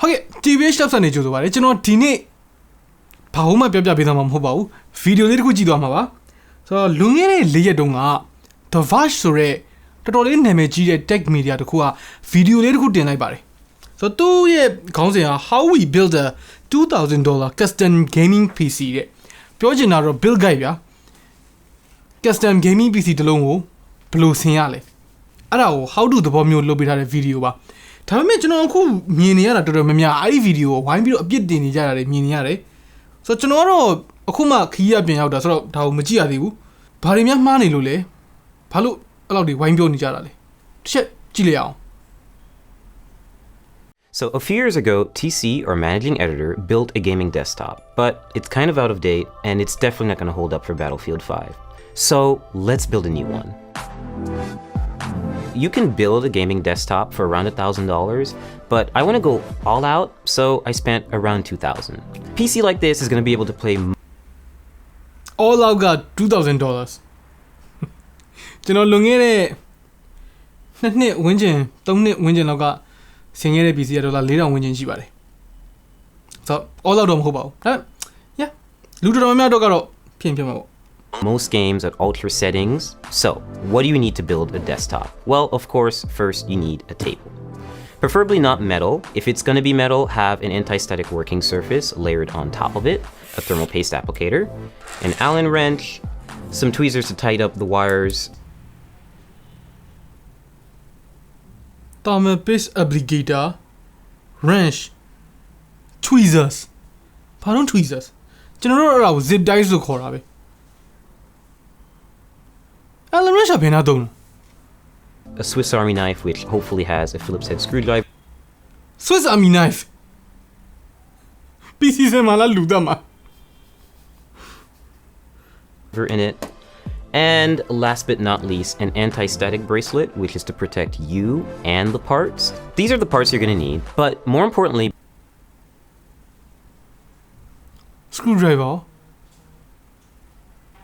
Okay, TVH steps အနေကြိုးဆိုပါတယ်ကျွန်တော်ဒီနေ့ဘာမှပြပေးသွားမှာမဟုတ်ပါဘူးဗီဒီယိုလေးတစ်ခုကြည့်သွားမှာပါဆိုတော့လွန်ခဲ့တဲ့၄ရက်တုန်းက The Verge ဆိုတဲ့တော်တော်လေးနာမည်ကြီးတဲ့ tech media တစ်ခုကဗီဒီယိုလေးတစ်ခုတင်လိုက်ပါတယ်ဆိုတော့သူ့ရဲ့ခေါင်းစဉ်က How we build a $2,000 custom gaming PC တဲ့ပြောချင်တာတော့ build guide ဗျာ custom gaming PC တစ်လုံးကိုဘယ်လိုဆင်ရလဲအဲ့ဒါကို how to သဘောမျိုးလုပ်ပေးထားတဲ့ဗီဒီယိုပါဒါပေမဲ့ကျွန်တော်အခုမြင်နေရတာတော်တော်များများအဲ့ဒီဗီဒီယိုကိုဝိုင်းပြီးတော့အပြစ်တင်နေကြတာတွေမြင်နေရတယ်ဆိုတော့ကျွန်တော်ကတော့အခုမှခီးရပြန်ရောက်တာဆိုတော့ဒါကိုမကြည့်ရသေးဘူးဘာတွေများမှားနေလို့လဲဘာလို့အဲ့လောက်တွေဝိုင်းပြောနေကြတာလဲတစ်ချက်ကြည့်လိုက်အောင် So a few years ago, TC, our managing editor, built a gaming desktop, but it's kind of out of date and it's definitely not going to hold up for Battlefield 5. So let's build a new one. You can build a gaming desktop for around $1,000, but I want to go all out, so I spent around $2,000. PC like this is going to be able to play all out got $2,000. ကျွန်တော်လွန်ခဲ့တဲ့2နှစ်ဝန်းကျင်3နှစ်ဝန်းကျင်လောက်ကဆင်ခဲ့တဲ့ PC က$4,000ဝန်းကျင်ရှိပါတယ်ဆိုတော့ all out တော့မဟုတ်ပါဘူးဒါ yeah လူတော်တော်များများတော့ကတော့ဖြစ်မှာပေါ့most games at ultra settings. So, what do you need to build a desktop? Well, of course, first you need a table. Preferably not metal. If it's going to be metal, have an anti-static working surface layered on top of it, a thermal paste applicator, an Allen wrench, some tweezers to tighten up the wires. Thermal paste applicator, wrench, tweezers. Pardon tweezers. ကျွန်တော်တို့အဲ့ဒါကို zip ties လို့ခေါ်တာပဲA Swiss Army knife, which hopefully has a Phillips head screwdriver. Swiss Army knife. PC se mala luda ma. In it. And last but not least, an anti-static bracelet, which is to protect you and the parts. These are the parts you're going to need, but more importantly, screwdriver.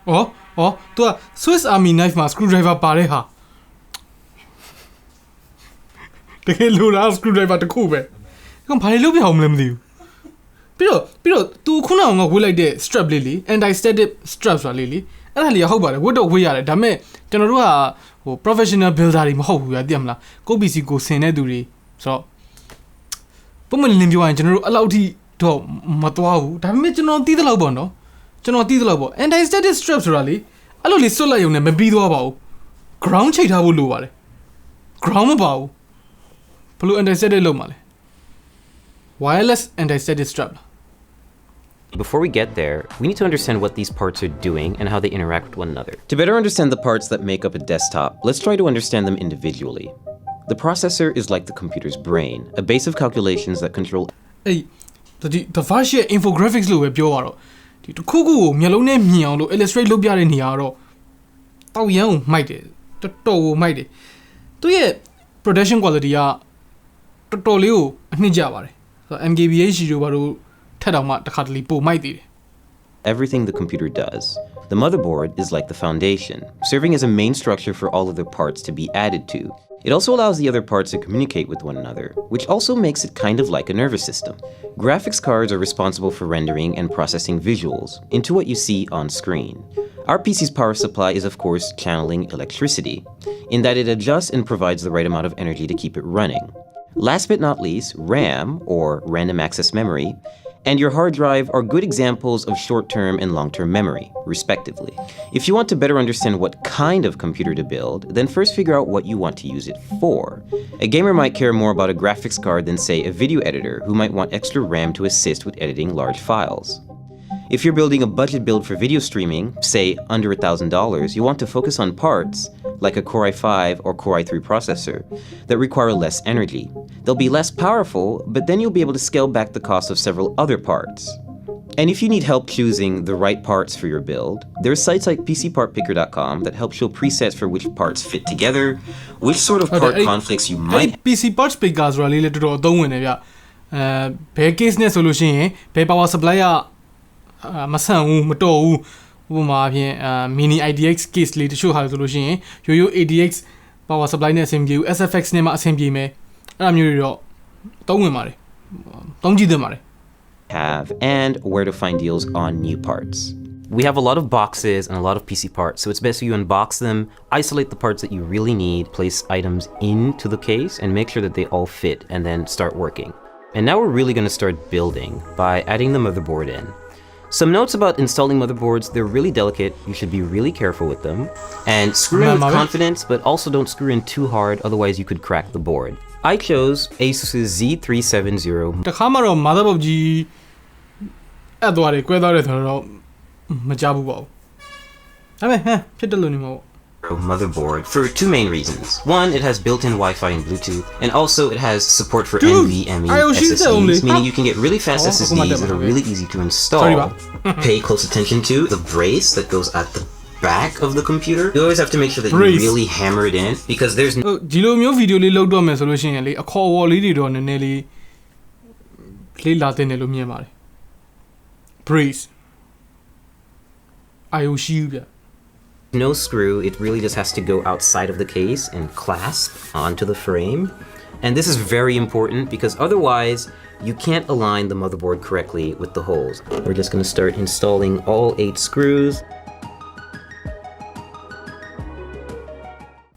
Oh, to Swiss Army knife မှာ screwdriver ပါတယ်ဟာတကယ်လို့လား screwdriver တခုပဲအဲ့ဘာလို့လုပ်ပြအောင်မလဲမသိဘူးပြီးတော့ तू ခုနကငါဝေးလိုက်တဲ့ strap လေးလေ anti static strap ဆိုတာလေးလေအဲ့ဒါလေးဟုတ်ပါတယ်ဝတ်တော့ဝေးရတယ်ဒါပေမဲ့ကျွန်တော်တို့ကဟို professional builder တွေမဟုတ်ဘူးဗျာသိရမလားကို PC ကိုဆင်တဲ့သူတွေဆိုတော့ပုံမှန်လင်းပြောရင်ကျွန်တော်တို့အဲ့လောက်ထိတော့မသွားဘူးဒါပေမဲ့ကျွန်တော်သိသလောက်ပေါ့နော်ကျွန်တော်သိသလောက်ပေါ့ anti static strap ဆိုတာလေအဲ့လိုလေးစွတ်လိုက်ရုံနဲ့မပြီးသွားပါဘူး ground ချိန်ထားဖို့လိုပါတယ် ground မပါဘူးဘယ်လို anti static လုပ်မှာလဲ wireless anti static strap before we get there, we need to understand what these parts are doing and how they interact with one another. To better understand the parts that make up a desktop, let's try to understand them individually. The processor is like the computer's brain, a base of calculations that control the Verge infographics လို့ပဲပြောရတော့ဒီတစ်ခုခုကိုမျက်လုံးနဲ့မြင်အောင်လို့ illustrate လုပ်ပြတဲ့နေရာတော့တောက်ရန်ကိုမိုက်တယ်တော်တော်ကိုမိုက်တယ်သူရဲ့ production quality ကတော်တော်လေးကိုအနှစ်ကျပါတယ်ဆိုတော့ MKBHD တို့ဘာလို့ထက်တောင်မှတစ်ခါတလေပိုမိုက်သေးတယ် Everything the computer does. The motherboard is like the foundation, serving as a main structure for all other parts to be added to. It also allows the other parts to communicate with one another, which also makes it kind of like a nervous system. Graphics cards are responsible for rendering and processing visuals into what you see on screen. Our PC's power supply is of course channeling electricity, in that it adjusts and provides the right amount of energy to keep it running. Last but not least, RAM, or random access memory, and your hard drive are good examples of short-term and long-term memory, respectively. If you want to better understand what kind of computer to build, then first figure out what you want to use it for. A gamer might care more about a graphics card than, say, a video editor who might want extra RAM to assist with editing large files. If you're building a budget build for video streaming, say under $1,000, you want to focus on parts, like a Core i5 or Core i3 processor, that require less energy. They'll be less powerful, but then you'll be able to scale back the cost of several other parts. And if you need help choosing the right parts for your build, there are sites like PCPartPicker.com that help show presets for which parts fit together, which sort of part conflicts you might... PC Parts Picker ဆိုတာလေးလည်းတော်တော်အသုံးဝင်နေဗျဘယ် case နဲ့ဆိုလို့ရှိရင်ဘယ် power supply ကမဆန့်ဘူးမတော်ဘူးဥပမာအပြင်mini IDX case လေးတချို့ဟာဆိုလို့ရှိရင်ရိုးရိုး ADX power supply နဲ့အဆင်ပြေဘူး SFX နဲ့မှအဆင်ပြေမယ်အဲ့လိုမျိုးတွေတော့သုံးဝင်ပါတယ် သုံးကြည့်သင့်ပါတယ် have and where to find deals on new parts. We have a lot of boxes and a lot of PC parts, so it's best if you unbox them, isolate the parts that you really need, place items into the case, and make sure that they all fit, and then start working. And now we're really going to start building by adding the motherboard in. Some notes about installing motherboards: they're really delicate, you should be really careful with them, and screw in with confidence, but also don't screw in too hard, otherwise you could crack the board. I chose Asus's Z370. တခါမှတော့ motherboard ကြီးအဲ့သွားတယ်ကွဲသွားတယ်ဆိုတော့မကြဘူးပေါ့ဒါပေမဲ့ဖြစ်တယ်လို့နေမှာပေါ့ Motherboard for two main reasons. One, it has built-in Wi-Fi and Bluetooth, and also it has support for NVMe SSDs, meaning you can get really fast SSDs that are really easy to install. Pay close attention to the brace that goes at the back of the computer. You always have to make sure that you really hammer it in, because there's no ဒီလိုမျိုးဗီဒီယိုလေးလောက်တော့မယ်ဆိုလို့ရှိရင်လေအခေါ်အဝေါ်လေးတွေတော့နည်းနည်းလေးလာတင်တယ်လို့မြင်ပါတယ် brace IOC ဗျ no screw. It really just has to go outside of the case and clasp onto the frame. And this is very important because otherwise you can't align the motherboard correctly with the holes. We're just going to start installing all 8 screws.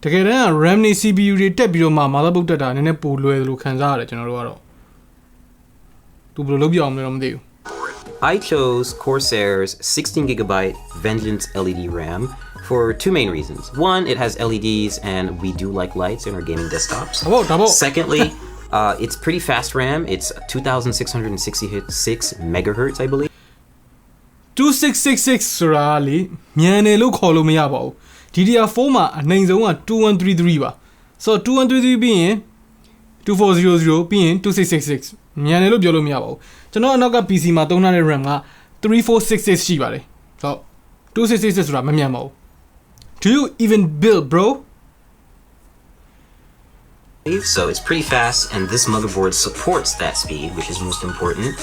တကယ်တမ်း RAM နဲ့ CPU တွေတက်ပြီးတော့မှ motherboard တက်တာနည်းနည်းပိုလွယ်တယ်လို့ခံစားရတယ်ကျွန်တော်တို့ကတော့သူဘယ်လိုလုပ်ပြအောင်လဲတော့မသိဘူး I chose Corsair's 16GB Vengeance LED RAM for two main reasons. One, it has LEDs and we do like lights in our gaming desktops. Secondly, it's pretty fast RAM. It's 2666 megahertz, I believe. 2666ဆိုတာလေမြန်တယ်လို့ခေါ်လို့မရပါဘူး DDR4 မှာအနိုင်ဆုံးက2133ပါဆိုတော့2133ပြီးရင်2400ပြီးရင်2666မြန်တယ်လို့ပြောလို့မရပါဘူးကျွန်တော်အနောက်က PC မှာသုံးထားတဲ့ RAM က3466ရှိပါတယ်ဆိုတော့2666ဆိုတာမမြန်ပါဘူး Do you even build, bro? So it's pretty fast, and this motherboard supports that speed, which is most important.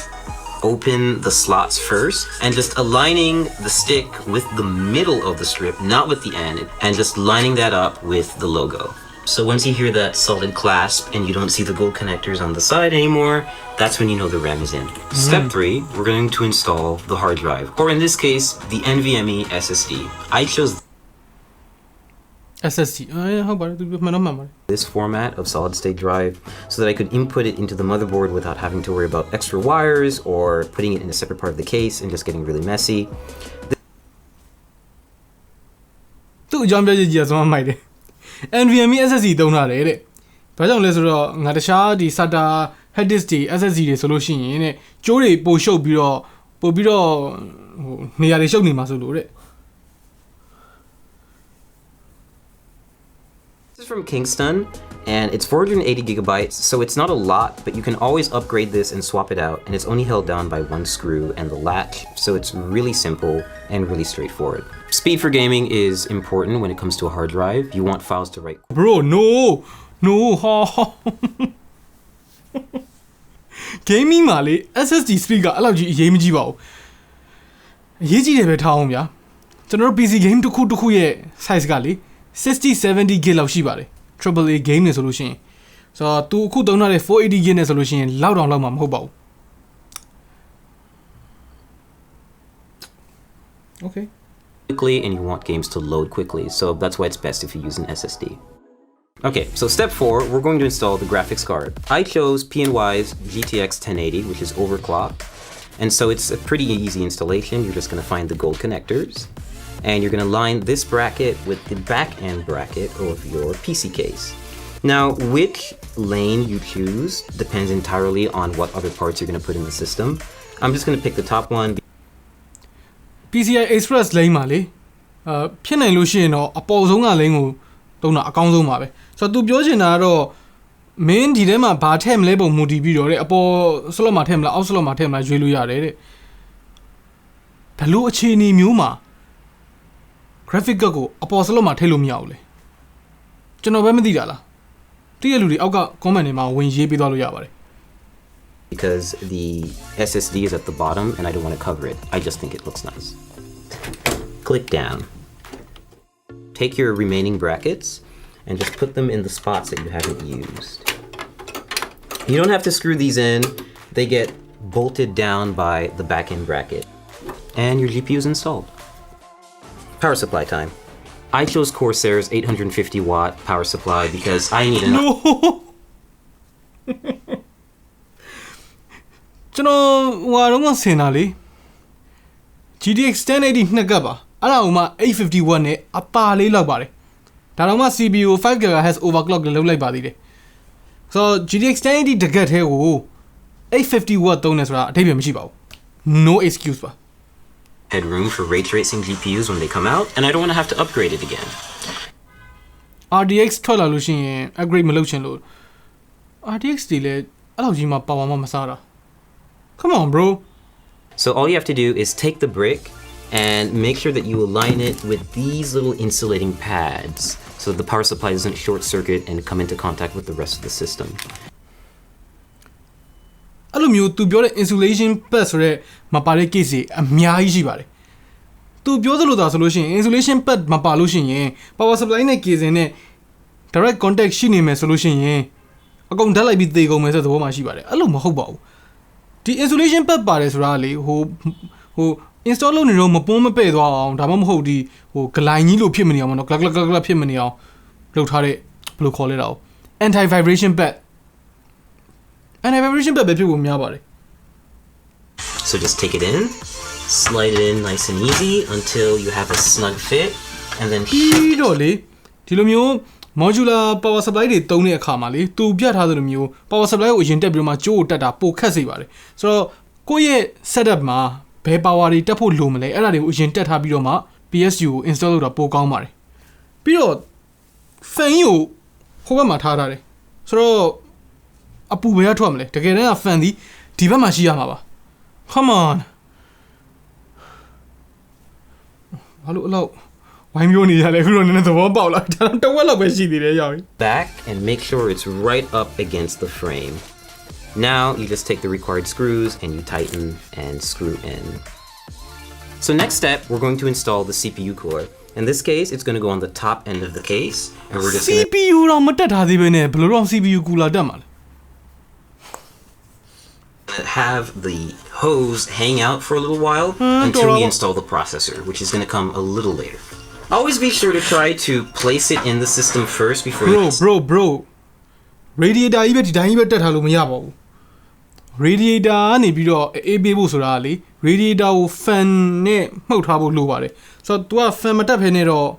Open the slots first, and just aligning the stick with the middle of the strip, not with the end, and just lining that up with the logo. So once you hear that solid clasp and you don't see the gold connectors on the side anymore, that's when you know the RAM is in. Step 3, we're going to install the hard drive, or in this case, the NVMe SSD. I chose SSD. This format of solid-state drive so that I could input it into the motherboard without having to worry about extra wires or putting it in a separate part of the case and just getting really messy. NVMe SSD သုံးထားတယ်တဲ့။ဘာကြောင့်လဲဆိုတော့ငါတခြားဒီ SATA hard disk တွေ SSD တွေဆိုလို့ရှိရင်တဲ့ကျိုးတွေပိုရှုပ်ပြီးတော့ဟိုနေရာတွေရှုပ်နေမှာဆိုလို့တဲ့ This is from Kingston, and it's 480 gigabytes, so it's not a lot, but you can always upgrade this and swap it out, and it's only held down by one screw and the latch, so it's really simple and really straightforward. Speed for gaming is important when it comes to a hard drive. You want files to write. Bro, no, gaming မှာလေ SSD speed ကအဲ့လောက်ကြီးအရေးမကြီးပါဘူးအရေးကြီးတယ်ပဲထားအောင်ဗျာကျွန်တော်တို့ PC game တစ်ခုရဲ့ size ကလေ60-70 gig လောက်ရှိပါတယ် AAA game နေဆိုလို့ရှိရင်ဆိုတော့သူအခုသုံးထားတဲ့480 gig နဲ့ဆိုလို့ရှိရင်လောက်တောင်လောက်မှာမဟုတ်ပါဘူး Okay. Quickly, and you want games to load quickly, so that's why it's best if you use an SSD. Okay, so step 4, we're going to install the graphics card. I chose PNY's GTX 1080, which is overclocked, and so it's a pretty easy installation. You're just going to find the gold connectors, and you're going to line this bracket with the back end bracket of your PC case. Now, which lane you choose depends entirely on what other parts you're going to put in the system. I'm just going to pick the top one. PCI Express lane မှာလေဖြစ်နိုင်လို့ရှိရင်တော့အပေါ်ဆုံးက lane ကိုသုံးတာအကောင်းဆုံးပါပဲဆိုတော့သူပြောချင်တာကတော့ main ဒီထဲမှာဘာထည့်မလဲပုံမူတည်ပြီးတော့တဲ့အပေါ် slot မှာထည့်မလားအောက် slot မှာထည့်မလားရွေးလို့ရတယ်တဲ့ဘလို့အခြေအနေမျိုးမှာ graphic card ကိုအပေါ် slot မှာထည့်လို့မရဘူးလေကျွန်တော်ပဲမသိတာလားတည့်ရလူတွေအောက်က comment တွေမှာဝင်ရေးပေးသွားလို့ရပါတယ် Because the SSD is at the bottom and I don't want to cover it. I just think it looks nice. Click down. Take your remaining brackets and just put them in the spots that you haven't used. You don't have to screw these in. They get bolted down by the back-end bracket. And your GPU is installed. Power supply time. I chose Corsair's 850 watt power supply because I need enough. No ကျွန်တော်ဟိုတော့ဆင်တာလေ GTX 1080နှစ်ကပ်ပါအဲ့ဒါဥမာ850 watt နဲ့အပါလေးလောက်ပါတယ်ဒါတော့မှ CPU 5 GHz overclock လုပ်လိုက်ပါသေးတယ်ဆိုတော့ GTX 1080 တကက်သေးကို850 watt သုံးနေဆိုတာအထိပ္ပယ်မရှိပါဘူး no excuse ပါ Headroom for ray tracing GPUs when they come out, and I don't want to have to upgrade it again. RTX ထွက်လာလို့ရှိရင် upgrade မလုပ်ချင်လို့ RTX တွေလည်းအဲ့လောက်ကြီးမှပါဝါမှမစားတာ Come on bro. So all you have to do is take the brick and make sure that you align it with these little insulating pads so the power supply doesn't short circuit and come into contact with the rest of the system. အဲ့လိုမျိုးသူပြောတဲ့ insulation pad ဆိုတဲ့မပါတဲ့ case တွေအများကြီးရှိပါတယ်သူပြောသလိုသာဆိုလို့ရှိရင် insulation pad မပါလို့ရှိရင် power supply နဲ့ case နဲ့ direct contact ရှိနေမယ်ဆိုလို့ရှိရင်အကုန်ဓာတ်လိုက်ပြီးသေကုန်မယ်ဆိုတဲ့သဘောမှရှိပါတယ်အဲ့လိုမဟုတ်ပါဘူးဒီ insulation pad ပါတယ်ဆိုတာလေဟို install လုပ်နေတော့မပွန်းမပဲ့သွားအောင်ဒါမှမဟုတ်ဒီဟိုဂလိုင်းကြီးလို့ဖြစ်မနေအောင်မနော် glak glak glak ဖြစ်မနေအောင်လုပ်ထားတဲ့ဘယ်လိုခေါ်လဲတော့ anti vibration pad vibration pad ပဲဖြစ်ဖို့များပါတယ် So just take it in, slide it in nice and easy until you have a snug fit, and then ပြီးတော့လေဒီလိုမျိုး modular power supply တွေတုံးတဲ့အခါမှာလေသူပြတ်ထားသလိုမျိုး power supply ကိုအရင်တက်ပြီးတော့မှကြိုးကိုတက်တာပိုခက်စေပါတယ်ဆိုတော့ကိုယ့်ရဲ့ setup မှာဘယ် power တွေတက်ဖို့လိုမလဲအဲ့ဒါတွေကိုအရင်တက်ထားပြီးတော့မှ PSU ကို install လုပ်တာပိုကောင်းပါတယ်ပြီးတော့ fan ကိုဟိုဘက်မှာထားတယ်ဆိုတော့အပူဘယ်ကထွက်မလဲတကယ်တမ်းက fan ဒီဘက်မှာရှိရမှာပါ Come on ဘာလို့အဲ့လောက်ဝိုင်းမျိုးနေရလဲခုတော့နည်းနည်းသဘောပေါက်လာဒါတော့တဝက်လောက်ပဲရှိသေးတယ်ရောက်ပြီ back and make sure it's right up against the frame. Now you just take the required screws and you tighten and screw in. So next step, we're going to install the CPU cooler. In this case, it's going to go on the top end of the case, and we're just going to CPU တော့မတက်ထားသေးပဲနဲ့ဘယ်လိုတော့ CPU cooler တက်မှာလဲ have the hose hang out for a little while until we install the processor, which is going to come a little later. Always be sure to try to place it in the system first before you... Bro. Radiator ကြီးပဲဒီတိုင်းကြီးပဲတက်ထားလို့မရပါဘူး Radiator ကနေပြီးတော့အေးပေးဖို့ဆိုတာလေ Radiator ကို fan နဲ့မှုတ်ထားဖို့လိုပါတယ်ဆိုတော့ तू က fan မတက်ဖ ೇನೆ တော့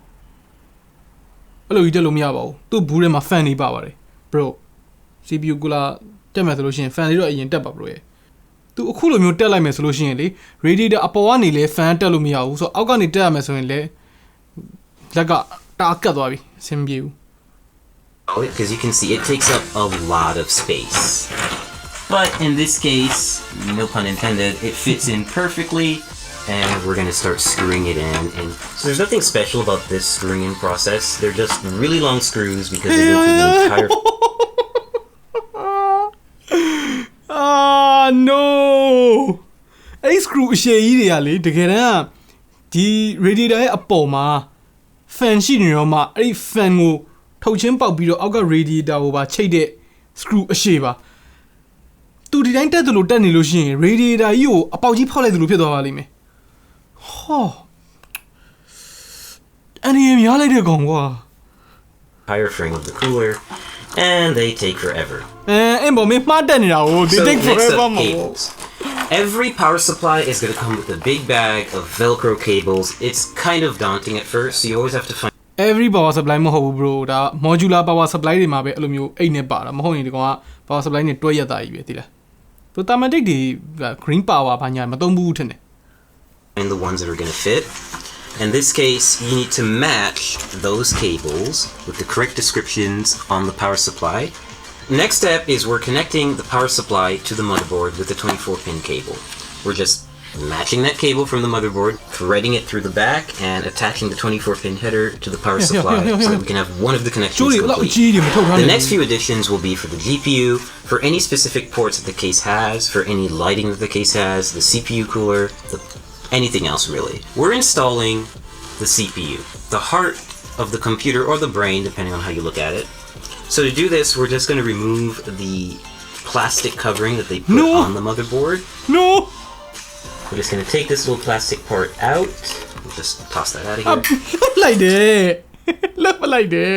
အဲ့လိုကြီးတက်လို့မရပါဘူးသူ့ဘူးထဲမှာ fan နေပါပါတယ် bro CPU cooler တက်မယ်ဆိုလို့ရှိရင် fan တွေတော့အရင်တက်ပါ bro ရဲ့သူအခုလိုမျိုးတက်လိုက်မယ်ဆိုလို့ရှိရင်လေ Radiator အပေါ်ကနေလဲ fan တက်လို့မရဘူးဆိုတော့အောက်ကနေတက်ရမယ်ဆိုရင်လေလက်ကတာကတ်သွားပြီအဆင်ပြေဘူး Because you can see it takes up a lot of space. But in this case, no pun intended, it fits in perfectly, and we're going to start screwing it in. And so there's nothing special about this screwing in process. They're just really long screws because they go through the entire... no! အဲ့ screw အရှည်ကြီးတွေကလေတကယ်တမ်းဒီ radiator ရဲ့အပေါ်မှာ fan ရှိနေတော့မှအဲ့ fan ကိုထုတ်ချင်းပေါက်ပြီးတော့အောက်က radiator ကိုပါချိတ်တဲ့ screw အရှည်ပါသူဒီတိုင်းတက်သလိုတက်နေလို့ရှိရင် radiator ကြီးကိုအပေါက်ကြီးဖောက်လိုက်သလိုဖြစ်သွားပါလိမ့်မယ်ဟောအနေရများလိုက်တဲ့ကောင်ကွာ Higher frame of the cooler, and they take forever. အင်းဘောမင်းမှားတက်နေတာကို they take forever မဟုတ် Every power supply is going to come with a big bag of Velcro cables. It's kind of daunting at first, so you always have to find every power supply မဟုတ်ဘူး bro ဒါ modular power supply တွေမှာပဲအဲ့လိုမျိုးအိတ်နဲ့ပါတာမဟုတ်ရင်ဒီကောင်က power supply နဲ့တွဲရက်တာကြီးပဲသိလားသူ thematic တွေ green power ဘာညာမသုံးဘူးထင်တယ် and the ones that are going to fit. In this case, you need to match those cables with the correct descriptions on the power supply. Next step is we're connecting the power supply to the motherboard with the 24-pin cable. We're just matching that cable from the motherboard, threading it through the back, and attaching the 24-pin header to the power supply so that we can have one of the connections complete. The next few additions will be for the GPU, for any specific ports that the case has, for any lighting that the case has, the CPU cooler, anything else really. We're installing the CPU, the heart of the computer or the brain, depending on how you look at it. So to do this, we're just going to remove the plastic covering that they put on the motherboard. No We're just gonna take this little plastic part out. We'll just toss that out of here. လိုက်တယ်လက်မလိုက်တယ်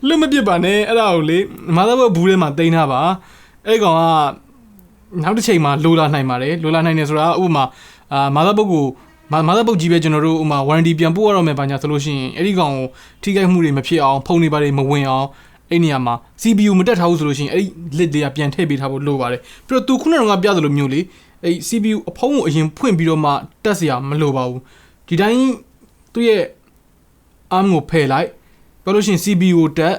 လွတ်မပြစ်ပါနဲ့အဲ့ဒါကိုလေမာသာဘုတ်ဘူးထဲမှာတင်ထားပါအဲ့ကောင်ကနောက်တစ်ချိန်မှာလိုလာနိုင်ပါတယ်လိုလာနိုင်တယ်ဆိုတာဥပမာမာသာဘုတ်ကိုမာသာဘုတ်ကြီးပဲကျွန်တော်တို့ဥပမာ warranty ပြန်ပို့ရတော့မယ်ဘာညာဆိုလို့ရှိရင်အဲ့ဒီကောင်ကိုထိခိုက်မှုတွေမဖြစ်အောင်ဖုန်းတွေပါတွေမဝင်အောင်အဲ့နေရာမှာ CPU မတက်ထားဘူးဆိုလို့ရှိရင်အဲ့ဒီ lid တွေကပြန်ထည့်ပေးထားဖို့လိုပါတယ်ပြီးတော့သူခုနကပြသလိုမျိုးလေအဲ့ CPU အဖုံးကိုအရင်ဖွင့်ပြီးတော့မှတက်စရာမလိုပါဘူးဒီတိုင်းသူ့ရဲ့ arm ကိုဖယ်လိုက်ပြောလို့ရှိရင် CPU ကိုတက်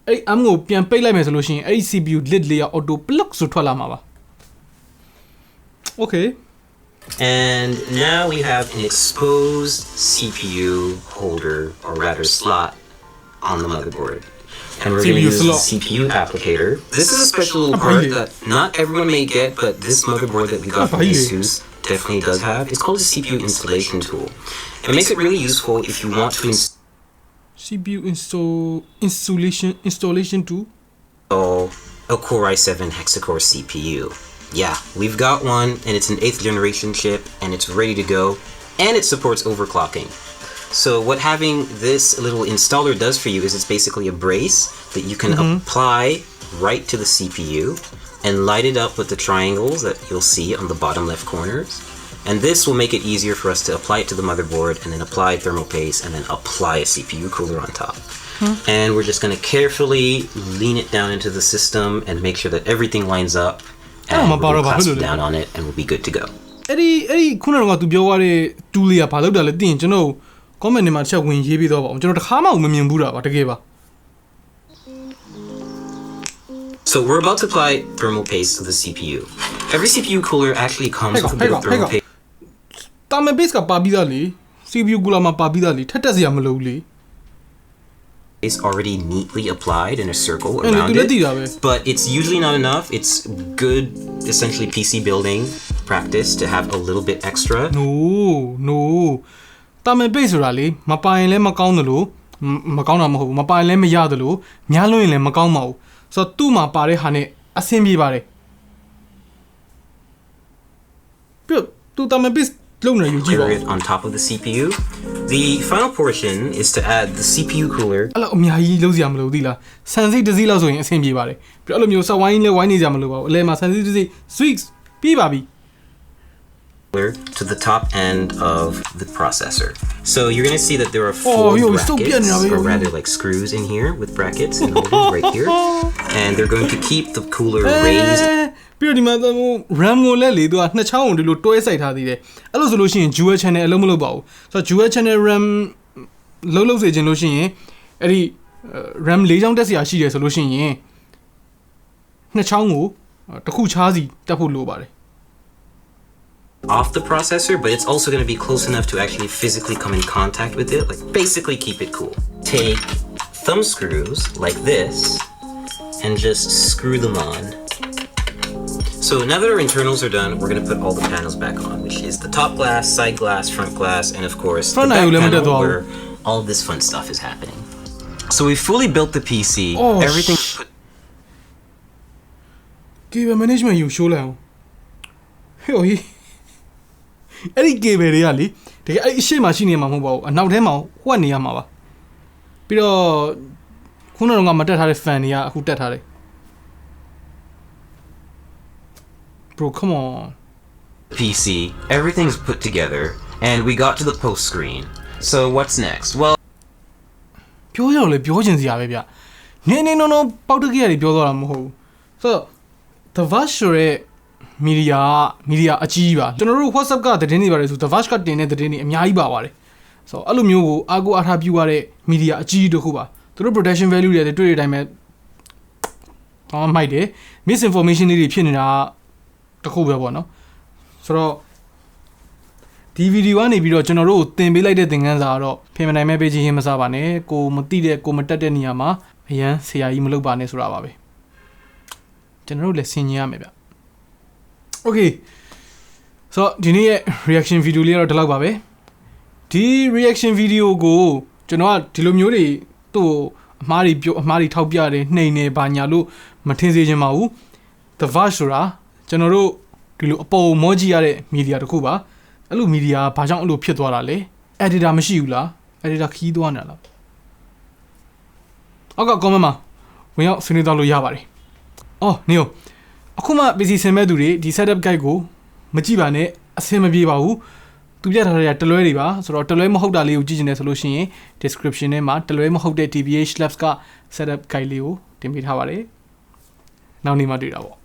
အဲ့ arm ကိုပြန်ပိတ်လိုက်မယ်ဆိုလို့ရှိရင်အဲ့ဒီ CPU lid လေးက auto plug ဆိုထွက်လာမှာပါ Okay And now we have an exposed CPU holder, or rather slot, on the motherboard. And we're going to use the CPU applicator. This is a special little part that not everyone may get, but this motherboard that we got from ASUS definitely does have. It's called a CPU installation tool. It makes it really useful if you want to CPU installation tool. A Core i7 hexa-core CPU. Yeah, we've got one, and it's an 8th generation chip, and it's ready to go, and it supports overclocking. So what having this little installer does for you is it's basically a brace that you can apply right to the CPU and light it up with the triangles that you'll see on the bottom left corners. And this will make it easier for us to apply it to the motherboard and then apply thermal paste and then apply a CPU cooler on top. And we're just going to carefully lean it down into the system and make sure that everything lines up. And we'll clasp down on it and we'll be good to go. အဲ့ဒီခုနကသူပြောရတဲ့ tool လေးကဘာလုပ်တာလဲသိရင်ကျွန်တော် comment ထဲမှာချက်ဝင်ရေးပြီးတော့ပါအောင်ကျွန်တော်တခါမှမမြင်ဘူးတာပါတကယ်ပါ So we're about to apply thermal paste to the CPU. Every CPU cooler actually comes with a bit of thermal paste. တာမန် base ကပါပြီးသားလေ CPU cooler မှာပါပြီးသားလေထက်တက်စရာမလိုဘူးလေ is already neatly applied in a circle around it, but it's usually not enough. It's good, essentially PC building practice to have a little bit extra. No. တာမန် base ဆိုတာလေမပိုင်လည်းမကောင်းသလိုမကောင်းတာမဟုတ်ဘူးမပိုင်လည်းမရသလိုညားလွှင့်ရင်လည်းမကောင်းပါဘူးဆိုတော့သူ့မှာပါတဲ့ဟာနဲ့အဆင်ပြေပါတယ်ပြသူတာမန် base လုံးနေယူကြည့်ပါ on top of the CPU. The final portion is to add the CPU cooler. အဲ့လိုအများကြီးလုံးစရာမလိုဘူးသီလားဆန်စိတ်တစ်စီးလောက်ဆိုရင်အဆင်ပြေပါတယ်ပြီးတော့အဲ့လိုမျိုးစဝိုင်းလဲဝိုင်းနေကြမလို့ပါဘူးအလဲမှာဆန်စိတ်တစ်စီး switch ပြီးပါပြီ to the top end of the processor. So you're going to see that there are 4 brackets, or rather like screws in here with brackets and holders right here. And they're going to keep the cooler raised. ပြီးတော့ဒီမှာ RAM ကိုလည်းလေသူကနှစ်ချောင်းကိုဒီလိုတွဲစိုက်ထားသေးတယ်အဲ့လိုဆိုလို့ရှိရင် dual channel အလုံးမလုပ်ပါဘူးဆိုတော့ dual channel RAM လုံးစေချင်လို့ရှိရင်အဲ့ဒီ RAM ၄ချောင်းတက်စရာရှိတယ်ဆိုလို့ရှိရင်နှစ်ချောင်းကိုတစ်ခုချားစီတက်ဖို့လိုပါတယ် off the processor, but it's also going to be close enough to actually physically come in contact with it, like basically keep it cool. Take thumb screws like this and just screw them on. So now that our internals are done, we're going to put all the panels back on, which is the top glass, side glass, front glass, and of course the back panel where all this fun stuff is happening. So we fully built the PC. Everything. Cable management you show now. Hey, အဲ့ဒီ cable တွေကလေတကယ်အဲ့အရှိမရှိနေမှာမဟုတ်ပါဘူးအနောက်ထဲမှာဟွက်နေရမှာပါပြီးတော့ခုနကမတက်ထားတဲ့ fan တွေကအခုတက်ထားတယ် Bro come on PC everything's put together and we got to the post screen. So what's next? Well ပြောရတော့လေပြောချင်စရာပဲဗျနင်းနော်ပေါက်တကြီးရတယ်ပြောသွားတာမဟုတ်ဘူးဆိုတော့ the Verge ဆိုရဲမီဒီယာအကြီးပါကျွန်တော်တို့ WhatsApp ကသတင်းတွေပါတယ်ဆို The Verge ကတင်တဲ့သတင်းတွေအများကြီးပါပါတယ်ဆိုတော့အဲ့လိုမျိုးကိုအားကိုးအားထားပြုရတဲ့မီဒီယာအကြီးတစ်ခုပါသူတို့ production value တွေတွေ့တဲ့အတိုင်းပဲမိုက်တယ် misinformation တွေဖြစ်နေတာတစ်ခုပဲပေါ့နော်ဆိုတော့ဒီဗီဒီယိုကနေပြီးတော့ကျွန်တော်တို့ကိုတင်ပေးလိုက်တဲ့သင်ခန်းစာကတော့ဖင်မနိုင်မဲ့ပေးခြင်းမစားပါနဲ့ကိုမသိတဲ့ကိုမတက်တဲ့နေရာမှာအရန်ဆရာကြီးမလုပ်ပါနဲ့ဆိုတာပါပဲကျွန်တော်တို့လည်းဆင်ញင်ရမယ်ဗျ Okay so ဒီနေ့ရဲ့ reaction video လေးကတော့ဒီလောက်ပါပဲဒီ reaction video ကိုကျွန်တော်ကဒီလိုမျိုးတွေသူ့ အမှားတွေထောက်ပြတယ်နှိမ်နေဘာညာလို့မထင်စေချင်ပါဘူး The Verge ဆိုတာကျွန်တော်တို့ဒီလိုအပေါ်မောကြည့်ရတဲ့မီဒီယာတစ်ခုပါအဲ့လိုမီဒီယာဘာကြောင့်အဲ့လိုဖြစ်သွားတာလဲ editor မရှိဘူးလား editor ခီးသွားနေတာလားအောက်က comment မှာဝင်ရောက်ဆွေးနွေးသွားလို့ရပါတယ်အော်နေရောအခုမှ PC ဆင်မဲ့သူတွေဒီ setup guide ကိုမကြည့်ပါနဲ့အဆင်မပြေပါဘူးသူပြထားတဲ့တလွဲတွေပါဆိုတော့တလွဲမဟုတ်တာလေးကိုကြည့်ချင်တယ်ဆိုလို့ရှိရင် description ထဲမှာတလွဲမဟုတ်တဲ့ TBH Labs က setup guide လေးကိုတင်ပေးထားပါတယ်နောက်နေ့မှတွေ့တာပေါ့